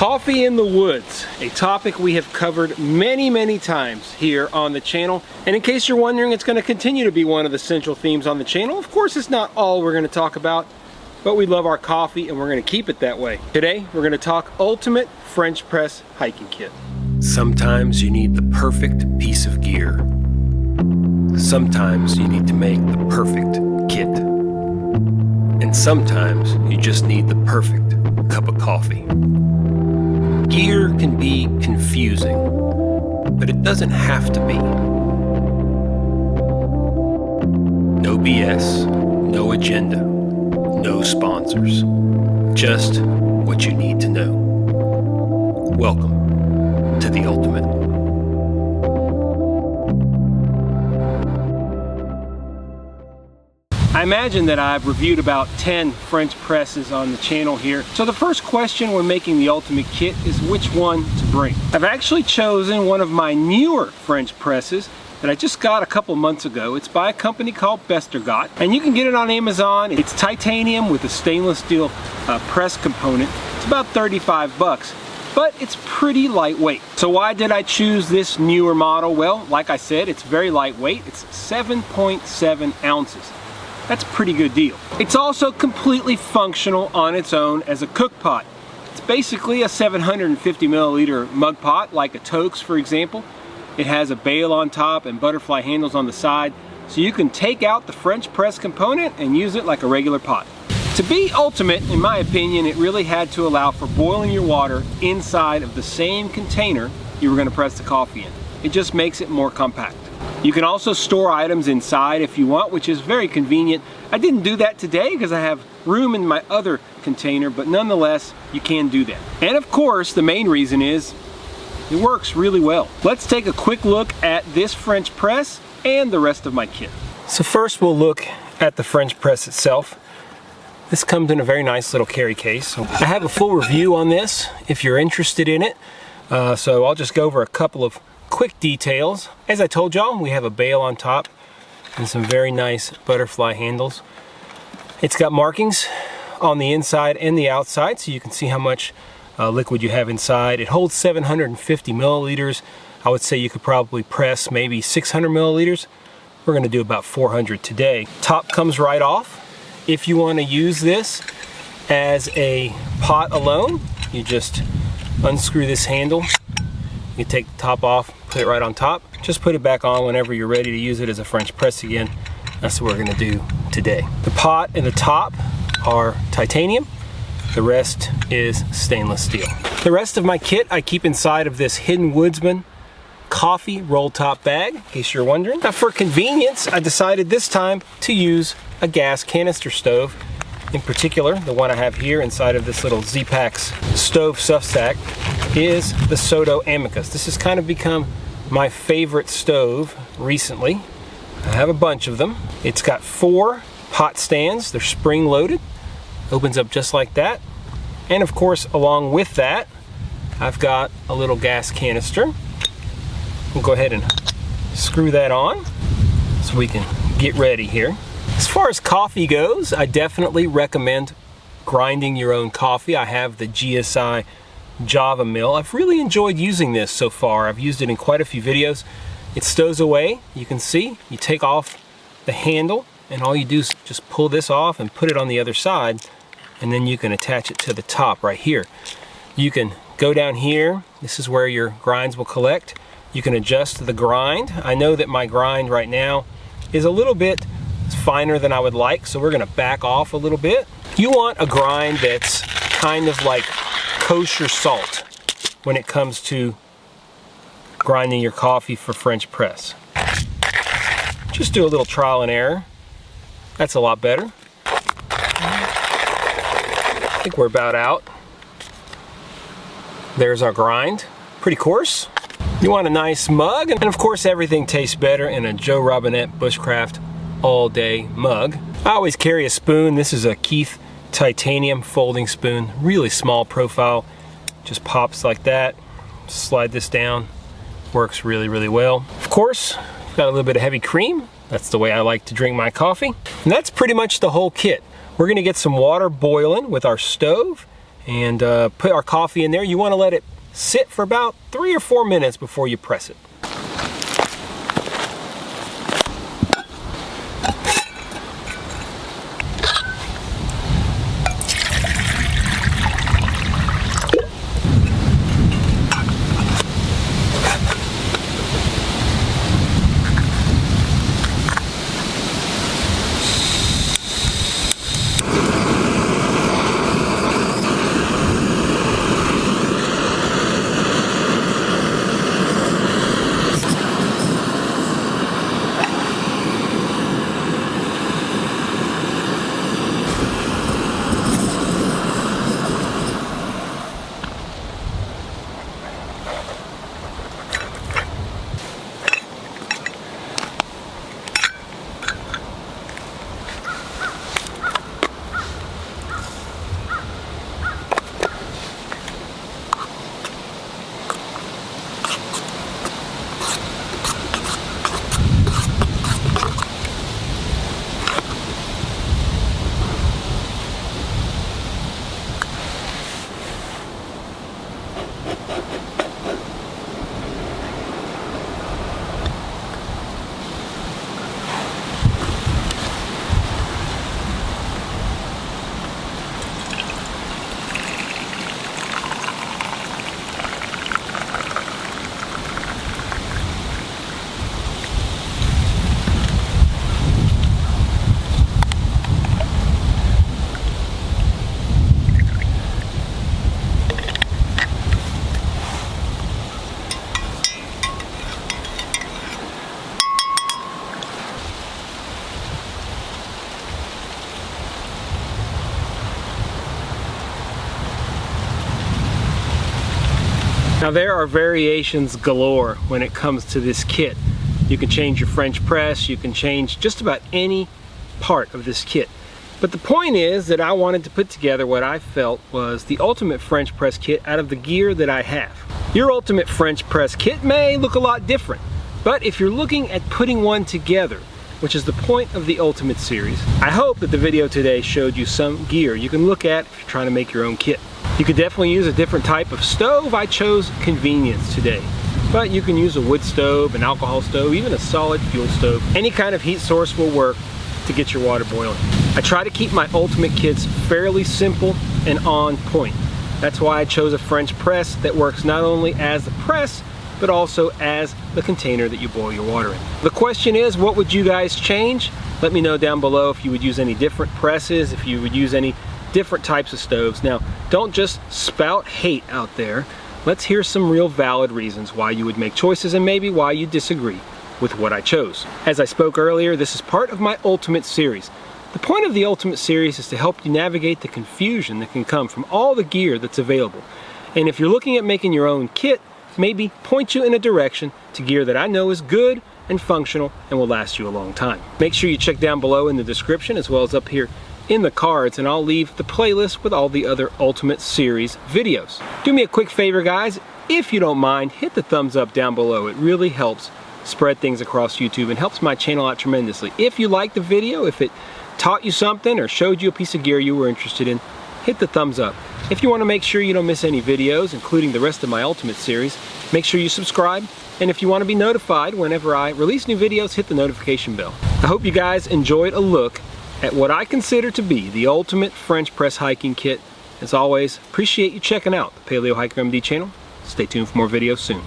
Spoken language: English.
Coffee in the woods, a topic we have covered many times here on the channel. And in case you're wondering, it's going to continue to be one of the central themes on the channel. Of course, it's not all we're going to talk about, but we love our coffee and we're going to keep it that way. Today, we're going to talk ultimate French press hiking kit. Sometimes you need the perfect piece of gear. Sometimes you need to make the perfect kit. And sometimes you just need the perfect cup of coffee. Gear can be confusing, but it doesn't have to be. No BS, no agenda, no sponsors. Just what you need to know. Welcome to the Ultimate. I imagine that I've reviewed about 10 French presses on the channel here. So the first question when making the Ultimate kit is which one to bring. I've actually chosen one of my newer French presses that I just got a couple months ago. It's by a company called Bestergot, and you can get it on Amazon. It's titanium with a stainless steel press component. It's about 35 bucks. But it's pretty lightweight. So why did I choose this newer model? Well, like I said, it's very lightweight. It's 7.7 ounces. That's a pretty good deal. It's also completely functional on its own as a cook pot. It's basically a 750 milliliter mug pot, like a Toke's, for example. It has a bail on top and butterfly handles on the side, so you can take out the French press component and use it like a regular pot. To be ultimate, in my opinion, it really had to allow for boiling your water inside of the same container you were going to press the coffee in. It just makes it more compact. You can also store items inside if you want, which is very convenient. I didn't do that today because I have room in my other container, but nonetheless, you can do that. And of course, the main reason is it works really well. Let's take a quick look at this French press and the rest of my kit. So first we'll look at the French press itself. This comes in a very nice little carry case. I have a full review on this if you're interested in it. So I'll just go over a couple of quick details. As I told y'all, we have a bail on top and some very nice butterfly handles. It's got markings on the inside and the outside so you can see how much liquid you have inside. It holds 750 milliliters. I would say you could probably press maybe 600 milliliters. We're going to do about 400 today. Top comes right off. If you want to use this as a pot alone, you just unscrew this handle. You take the top off, put it right on top. Just put it back on whenever you're ready to use it as a French press again. That's what we're gonna do today. The pot and the top are titanium. The rest is stainless steel. The rest of my kit I keep inside of this Hidden Woodsman coffee roll top bag, in case you're wondering. Now for convenience, I decided this time to use a gas canister stove. In particular, the one I have here inside of this little Z-Packs stove stuff sack is the Soto Amicus. This has kind of become my favorite stove recently. I have a bunch of them. It's got 4 hot stands. They're spring loaded. Opens up just like that. And of course, along with that, I've got a little gas canister. We'll go ahead and screw that on so we can get ready here. As far as coffee goes, I definitely recommend grinding your own coffee. I have the GSI Java mill. I've really enjoyed using this so far. I've used it in quite a few videos. It stows away. You can see, you take off the handle and all you do is just pull this off and put it on the other side, and then you can attach it to the top right here. You can go down here. This is where your grinds will collect. You can adjust the grind. I know that my grind right now is a little bit finer than I would like, so we're gonna back off a little bit. You want a grind that's kind of like kosher salt when it comes to grinding your coffee for French press. Just do a little trial and error. That's a lot better. I think we're about out. There's our grind. Pretty coarse. You want a nice mug, and of course everything tastes better in a Joe Robinette Bushcraft all day mug. I always carry a spoon. This is a Keith titanium folding spoon, really small profile, just pops like that. Slide this down, works really well. Of course, got a little bit of heavy cream. That's the way I like to drink my coffee. And that's pretty much the whole kit. We're gonna get some water boiling with our stove, and put our coffee in there. You want to let it sit for about 3 or 4 minutes before you press it. Now there are variations galore when it comes to this kit. You can change your French press, you can change just about any part of this kit. But the point is that I wanted to put together what I felt was the ultimate French press kit out of the gear that I have. Your ultimate French press kit may look a lot different, but if you're looking at putting one together, which is the point of the Ultimate series, I hope that the video today showed you some gear you can look at if you're trying to make your own kit. You could definitely use a different type of stove. I chose convenience today, but you can use a wood stove, an alcohol stove, even a solid fuel stove. Any kind of heat source will work to get your water boiling. I try to keep my Ultimate kits fairly simple and on point. That's why I chose a French press that works not only as the press, but also as the container that you boil your water in. The question is, what would you guys change? Let me know down below if you would use any different presses, if you would use any different types of stoves. Now, don't just spout hate out there. Let's hear some real valid reasons why you would make choices and maybe why you disagree with what I chose. As I spoke earlier, this is part of my Ultimate series. The point of the Ultimate series is to help you navigate the confusion that can come from all the gear that's available. And if you're looking at making your own kit, maybe point you in a direction to gear that I know is good and functional and will last you a long time. Make sure you check down below in the description as well as up here in the cards, and I'll leave the playlist with all the other Ultimate series videos. Do me a quick favor, guys, if you don't mind, hit the thumbs up down below. It really helps spread things across YouTube and helps my channel out tremendously. If you liked the video, if it taught you something or showed you a piece of gear you were interested in, hit the thumbs up. If you want to make sure you don't miss any videos, including the rest of my Ultimate series, make sure you subscribe. And if you want to be notified whenever I release new videos, hit the notification bell. I hope you guys enjoyed a look at what I consider to be the Ultimate French Press Hiking Kit. As always, appreciate you checking out the Paleo Hiker MD channel. Stay tuned for more videos soon.